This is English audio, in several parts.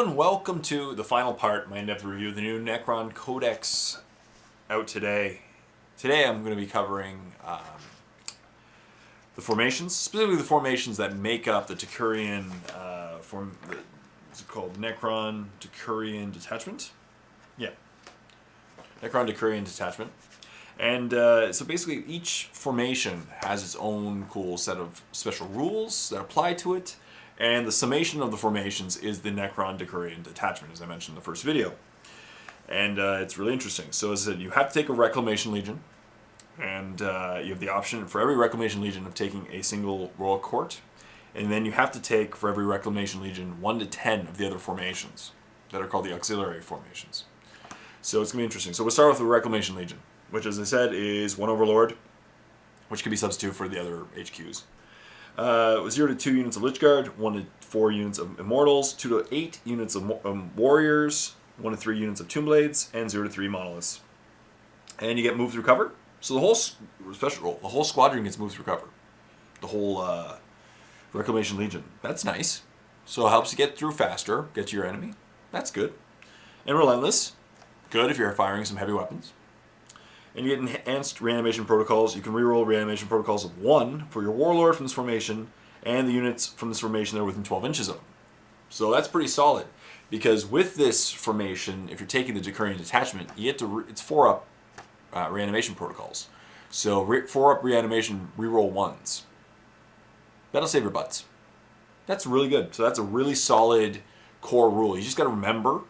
everyone, welcome to the final part of my in-depth review of the new Necron Codex out today. Today I'm going to be covering the formations, specifically the formations that make up the Tokurian what's it called? Necron Tokurian Detachment? Yeah. Necron Tokurian Detachment. And so basically each formation has its own cool set of special rules that apply to it. And the summation of the formations is the Necron Tokurian Detachment, as I mentioned in the first video. And it's really interesting. So as I said, you have to take a Reclamation Legion. And you have the option for every Reclamation Legion of taking a single Royal Court. And then you have to take, for every Reclamation Legion, 1 to 10 of the other formations that are called the Auxiliary Formations. So it's going to be interesting. So we'll start with the Reclamation Legion, which, as I said, is 1 Overlord, which can be substituted for the other HQs. 0 to 2 units of Lich Guard, 1 to 4 units of Immortals, 2 to 8 units of Warriors, 1 to 3 units of Tomb Blades, and 0 to 3 Monoliths. And you get moved through cover. So the whole special role, the whole squadron gets moved through cover. The whole Reclamation Legion. That's nice. So it helps you get through faster, get to your enemy. That's good. And Relentless. Good if you're firing some heavy weapons. And you get enhanced reanimation protocols. You can reroll reanimation protocols of 1 for your Warlord from this formation, and the units from this formation that are within 12 inches of them. So that's pretty solid, because with this formation, if you're taking the Tokurian Detachment, you get to it's 4-up reanimation protocols. So 4-up reanimation reroll 1s. That'll save your butts. That's really good. So that's a really solid core rule. You just got to remember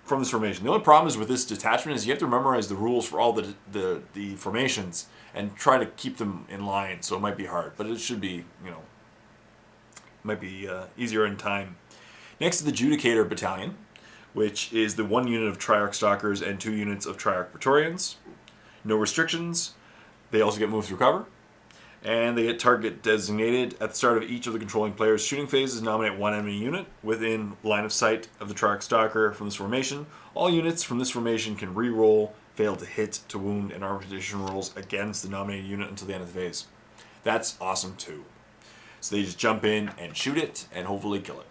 from this formation. The only problem is with this detachment is you have to memorize the rules for all the formations and try to keep them in line. So it might be hard, but it should be, might be easier in time. Next is the Judicator Battalion, which is the 1 unit of Triarch Stalkers and 2 units of Triarch Praetorians. No restrictions. They also get moved through cover. And they get target designated at the start of each of the controlling players' shooting phases. Nominate 1 enemy unit within line of sight of the Triarch Stalker from this formation. All units from this formation can re-roll, fail to hit, to wound, and armor tradition rolls against the nominated unit until the end of the phase. That's awesome too. So they just jump in and shoot it and hopefully kill it.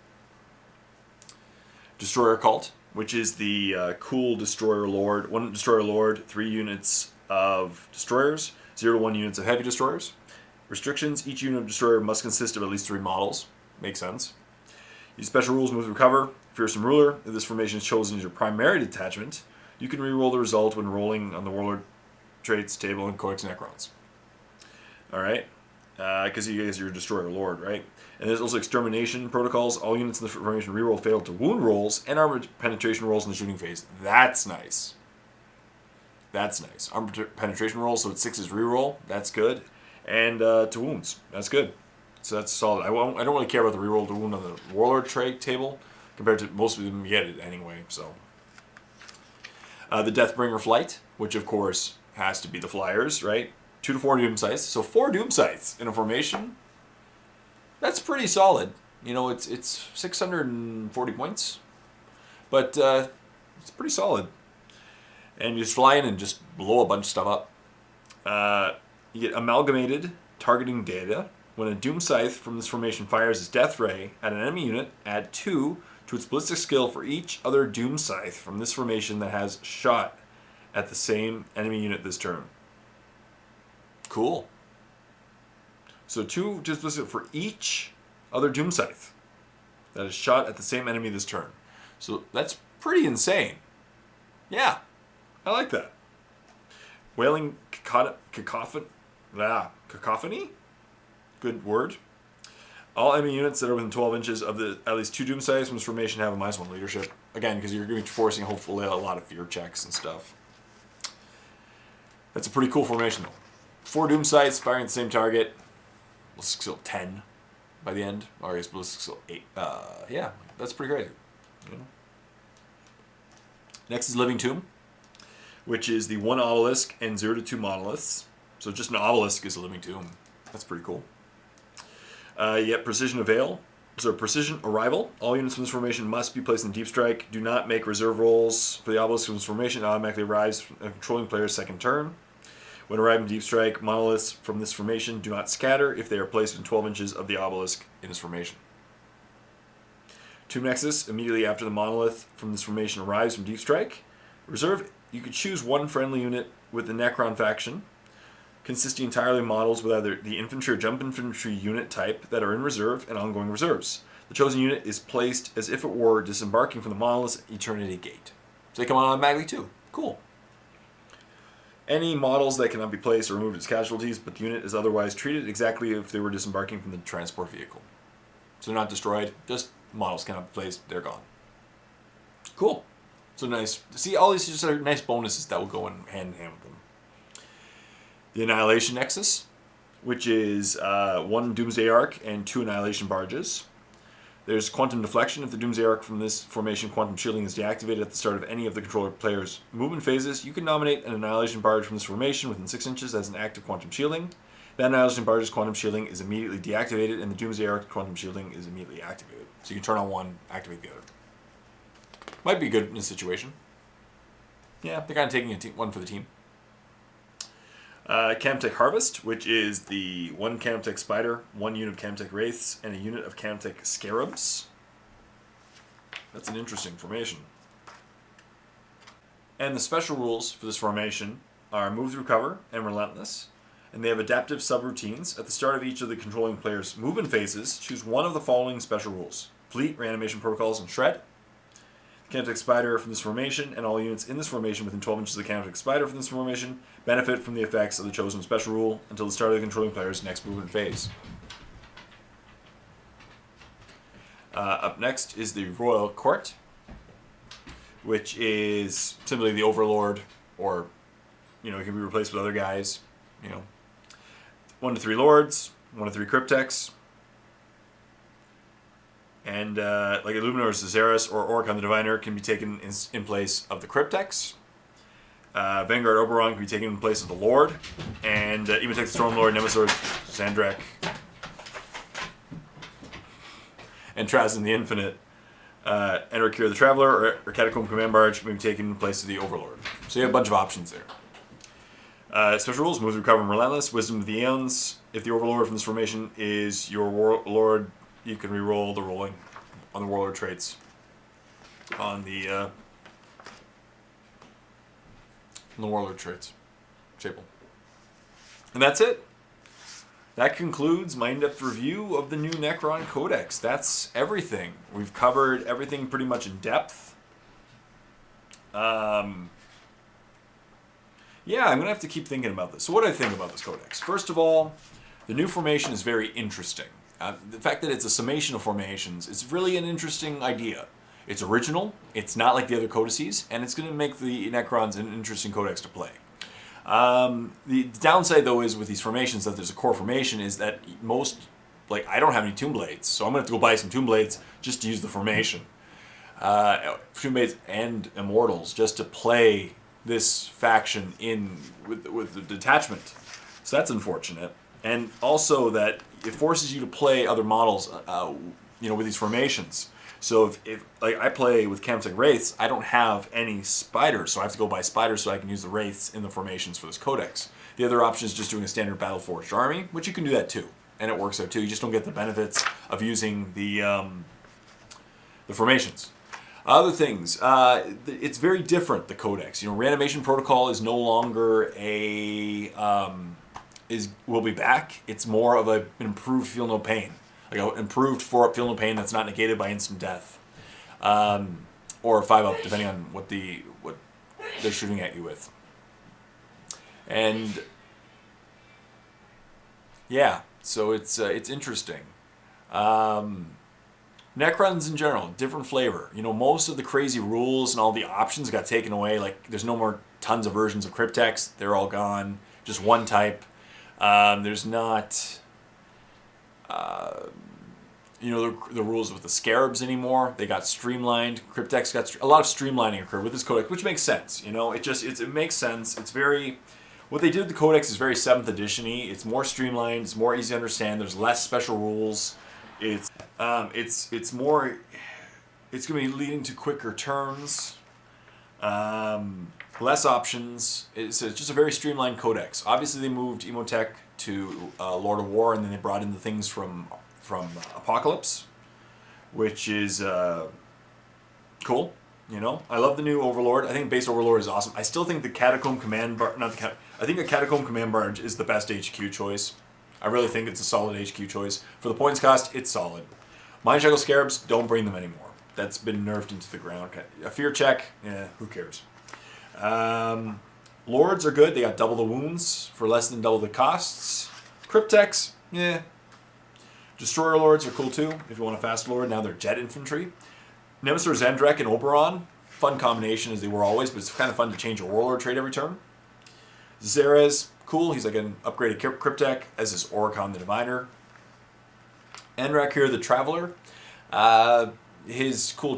Destroyer Cult, which is the cool Destroyer Lord. 1 Destroyer Lord, 3 units of Destroyers, 0 to 1 units of Heavy Destroyers. Restrictions: each unit of Destroyer must consist of at least 3 models. Makes sense. These special rules move through cover. Fearsome Ruler. If this formation is chosen as your primary detachment, you can re-roll the result when rolling on the Warlord traits table in Codex Necrons. Alright? Because you guys are your Destroyer Lord, right? And there's also Extermination protocols. All units in the formation re-roll fail to wound rolls and armor penetration rolls in the shooting phase. That's nice. That's nice. Armor penetration rolls, so it's 6 is re-roll. That's good. And to wounds. That's good. So that's solid. I don't really care about the reroll to wound on the Warlord trait table, compared to most of them get it anyway. So the Deathbringer Flight, which of course has to be the Flyers, right? 2 to 4 Doom Sights. So 4 Doom Sights in a formation. That's pretty solid. It's 640 points, but it's pretty solid. And you just fly in and just blow a bunch of stuff up. You get Amalgamated Targeting Data. When a Doom Scythe from this formation fires its Death Ray at an enemy unit, add 2 to its ballistic skill for each other Doom Scythe from this formation that has shot at the same enemy unit this turn. Cool. So 2 to ballistic for each other Doom Scythe that is shot at the same enemy this turn. So that's pretty insane. Yeah, I like that. Wailing Cacophony? Good word. All enemy units that are within 12 inches of at least 2 Doom Scythes from this formation have a -1 leadership. Again, because you're going to be forcing, hopefully, a lot of fear checks and stuff. That's a pretty cool formation, though. 4 Doom Scythes firing at the same target. Ballistic skill 10 by the end. Or I guess ballistic skill 8. Yeah, that's pretty crazy. Next is Living Tomb, which is the 1 Obelisk and 0 to 2 Monoliths. So just an Obelisk is a Living Tomb. That's pretty cool. You get Precision Avail. So Precision Arrival. All units from this formation must be placed in Deep Strike. Do not make reserve rolls for the Obelisk from this formation. It automatically arrives from a controlling player's second turn. When arriving in Deep Strike, monoliths from this formation do not scatter if they are placed within 12 inches of the Obelisk in this formation. Tomb Nexus, immediately after the monolith from this formation arrives from Deep Strike. Reserve, you could choose one friendly unit with the Necron faction, consisting entirely of models with either the infantry or jump infantry unit type that are in reserve and ongoing reserves. The chosen unit is placed as if it were disembarking from the monolith's Eternity Gate. So they come on automatically too. Cool. Any models that cannot be placed or removed as casualties, but the unit is otherwise treated exactly if they were disembarking from the transport vehicle. So they're not destroyed, just models cannot be placed, they're gone. Cool. So nice. See, all these just are nice bonuses that will go hand in hand with them. The Annihilation Nexus, which is 1 Doomsday Arc and 2 Annihilation Barges. There's Quantum Deflection. If the Doomsday Arc from this formation, Quantum Shielding, is deactivated at the start of any of the controller player's movement phases, you can nominate an Annihilation Barge from this formation within 6 inches as an active Quantum Shielding. That Annihilation Barge's Quantum Shielding is immediately deactivated, and the Doomsday Arc Quantum Shielding is immediately activated. So you can turn on one, activate the other. Might be good in this situation. Yeah, they're kind of taking one for the team. Camtech Harvest, which is the 1 Camtech Spider, 1 unit of Camtech Wraiths, and a unit of Camtech Scarabs. That's an interesting formation. And the special rules for this formation are Move Through Cover and Relentless, and they have adaptive subroutines. At the start of each of the controlling player's movement phases, choose one of the following special rules: Fleet, Reanimation Protocols, and Shred. Camtech Spider from this formation, and all units in this formation within 12 inches of the Camtech Spider from this formation benefit from the effects of the chosen special rule until the start of the controlling player's next movement phase. Up next is the Royal Court, which is simply the Overlord, or, it can be replaced with other guys. 1 to 3 Lords, 1 to 3 Cryptex, and like Illuminor, Zeros, or Oricon the Diviner can be taken in place of the Cryptex. Vanguard Oberon can be taken in place of the Lord. And Ematech the Stormlord, Nemesis, Sandrak, and Trazyn the Infinite, Enricure the Traveler, or Catacomb Command Barge can be taken in place of the Overlord. So you have a bunch of options there. Special rules: Move Through Cover and Relentless, Wisdom of the Aeons. If the Overlord from this formation is your Warlord, you can re-roll the rolling on the Warlord traits on the Warlord traits table. And that's it. That concludes my in-depth review of the new Necron Codex. That's everything. We've covered everything pretty much in depth. Yeah, I'm going to have to keep thinking about this. So what do I think about this Codex? First of all, the new formation is very interesting. The fact that it's a summation of formations is really an interesting idea. It's original, it's not like the other codices, and it's going to make the Necrons an interesting codex to play. The downside, though, is with these formations that there's a core formation is that I don't have any Tomb Blades, so I'm going to have to go buy some Tomb Blades just to use the formation. Tomb Blades and Immortals just to play this faction with the detachment. So that's unfortunate. And also that it forces you to play other models, with these formations. So if I play with Camtech Wraiths, I don't have any spiders, so I have to go buy spiders so I can use the Wraiths in the formations for this codex. The other option is just doing a standard Battle Forged army, which you can do that too, and it works out too. You just don't get the benefits of using the formations. Other things, it's very different, the codex. Reanimation Protocol is no longer will be back. It's more of an improved Feel No Pain. Like an improved 4-up Feel No Pain that's not negated by instant death. Or 5-up, depending on what they're shooting at you with. And yeah, so it's interesting. Necrons in general, different flavor. Most of the crazy rules and all the options got taken away. Like, there's no more tons of versions of Cryptex. They're all gone. Just one type. There's not, the rules with the Scarabs anymore. They got streamlined. Cryptex got a lot of streamlining occurred with this codex, which makes sense. It makes sense. It's very, what they did with the codex is very 7th edition-y. It's more streamlined. It's more easy to understand. There's less special rules. It's more. It's going to be leading to quicker turns. Less options. It's just a very streamlined codex. Obviously, they moved Emotech to Lord of War, and then they brought in the things from Apocalypse, which is cool. You know, I love the new Overlord. I think base Overlord is awesome. I still think the Catacomb Command Bar, I think the Catacomb Command Barge is the best HQ choice. I really think it's a solid HQ choice. For the points cost, it's solid. Mind Shackle Scarabs, don't bring them anymore. That's been nerfed into the ground. A fear check, who cares? Lords are good. They got double the wounds for less than double the costs. Cryptex, Destroyer Lords are cool too, if you want a fast Lord. Now they're Jet Infantry. Nemesis Zendrek and Oberon, fun combination as they were always, but it's kind of fun to change a Warlord trait every turn. Xerez, cool. He's like an upgraded Cryptek, as is Oricon the Diviner. Enrak here, the Traveler. His cool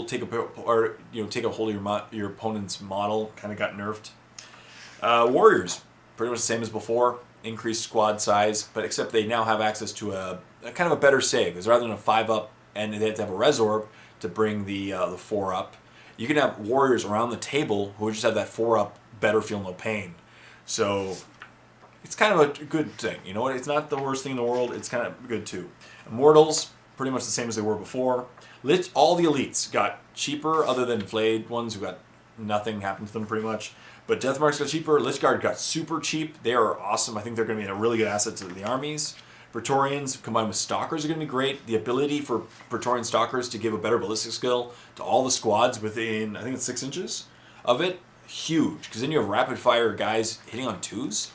take a hold of your opponent's model kind of got nerfed. Warriors, pretty much the same as before. Increased squad size, but except they now have access to a kind of a better save. Because rather than a 5-up and they have to have a Resorb to bring the 4-up, you can have warriors around the table who just have that 4-up, better feel no pain. So it's kind of a good thing. You know what? It's not the worst thing in the world. It's kind of good too. Immortals, pretty much the same as they were before. All the elites got cheaper, other than Flayed ones who got nothing happened to them pretty much. But Deathmarks got cheaper. Lich Guard got super cheap. They are awesome. I think they're going to be a really good asset to the armies. Praetorians combined with Stalkers are going to be great. The ability for Praetorian Stalkers to give a better ballistic skill to all the squads within, I think it's 6 inches of it, huge. Because then you have rapid fire guys hitting on 2s.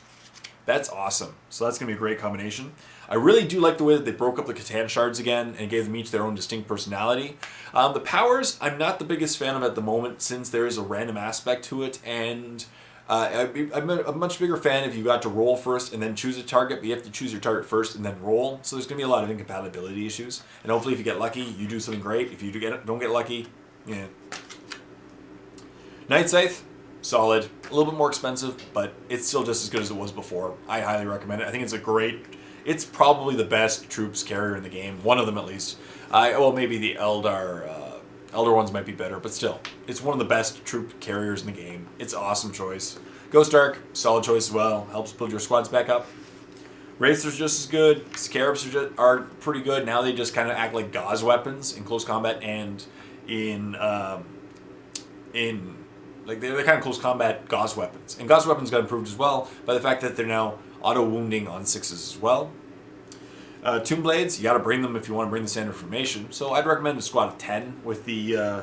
That's awesome. So that's going to be a great combination. I really do like the way that they broke up the Catan shards again and gave them each their own distinct personality. The powers, I'm not the biggest fan of at the moment since there is a random aspect to it, and I'm a much bigger fan if you got to roll first and then choose a target, but you have to choose your target first and then roll. So there's going to be a lot of incompatibility issues, and hopefully if you get lucky, you do something great. If you don't get lucky, Night Scythe, solid. A little bit more expensive, but it's still just as good as it was before. I highly recommend it. I think it's probably the best troops carrier in the game. One of them at least. Well, maybe the Eldar ones might be better, but still. It's one of the best troop carriers in the game. It's an awesome choice. Ghost Ark, solid choice as well. Helps build your squads back up. Wraiths are just as good. Scarabs are pretty good. Now they just kind of act like gauze weapons in close combat and they're kind of close combat gauze weapons. And gauze weapons got improved as well by the fact that they're now auto-wounding on 6s as well. Tomb Blades, you got to bring them if you want to bring the standard formation. So I'd recommend a squad of 10 with the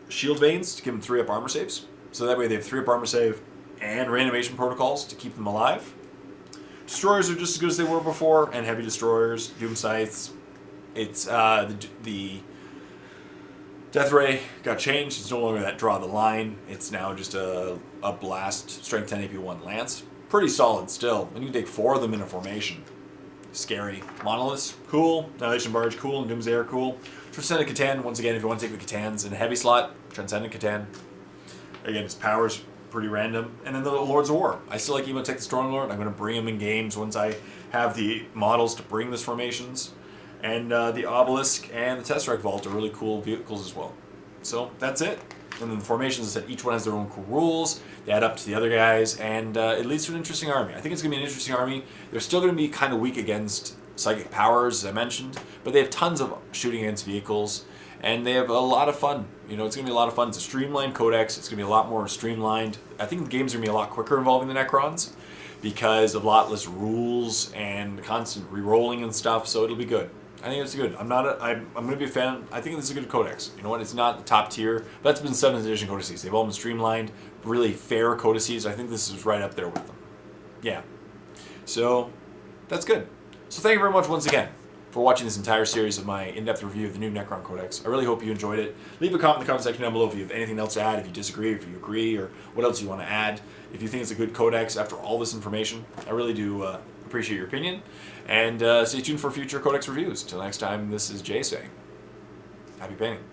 Shield Veins to give them 3-up armor saves. So that way they have 3-up armor save and reanimation protocols to keep them alive. Destroyers are just as good as they were before, and heavy destroyers, Doom Scythes. It's the Death Ray got changed. It's no longer that draw the line. It's now just a blast, strength 10 AP 1 lance. Pretty solid still. And you can take 4 of them in a formation. Scary. Monoliths, cool. Annihilation Barge, cool. And Doomsday are cool. Transcendent Catan, once again, if you want to take the Catans in a heavy slot, Transcendent Catan. Again, his power's pretty random. And then the Lords of War. I still like even take the Stormlord. I'm going to bring him in games once I have the models to bring this formations. And the Obelisk and the Tesseract Vault are really cool vehicles as well. So that's it. And then the formations, I said, each one has their own cool rules. They add up to the other guys, and it leads to an interesting army. I think it's going to be an interesting army. They're still going to be kind of weak against psychic powers, as I mentioned, but they have tons of shooting against vehicles, and they have a lot of fun. You know, it's going to be a lot of fun. It's a streamlined codex. It's going to be a lot more streamlined. I think the game's going to be a lot quicker involving the Necrons because of a lot less rules and constant re-rolling and stuff, so it'll be good. I think it's good. I'm going to be a fan. I think this is a good codex. You know what? It's not the top tier, but that's been 7th edition codices. They've all been streamlined, really fair codices. I think this is right up there with them. Yeah. So, that's good. So thank you very much once again for watching this entire series of my in-depth review of the new Necron Codex. I really hope you enjoyed it. Leave a comment in the comment section down below if you have anything else to add, if you disagree, if you agree, or what else you want to add. If you think it's a good codex after all this information, I really do appreciate your opinion. And stay tuned for future codex reviews. Till next time, this is Jay saying, happy painting.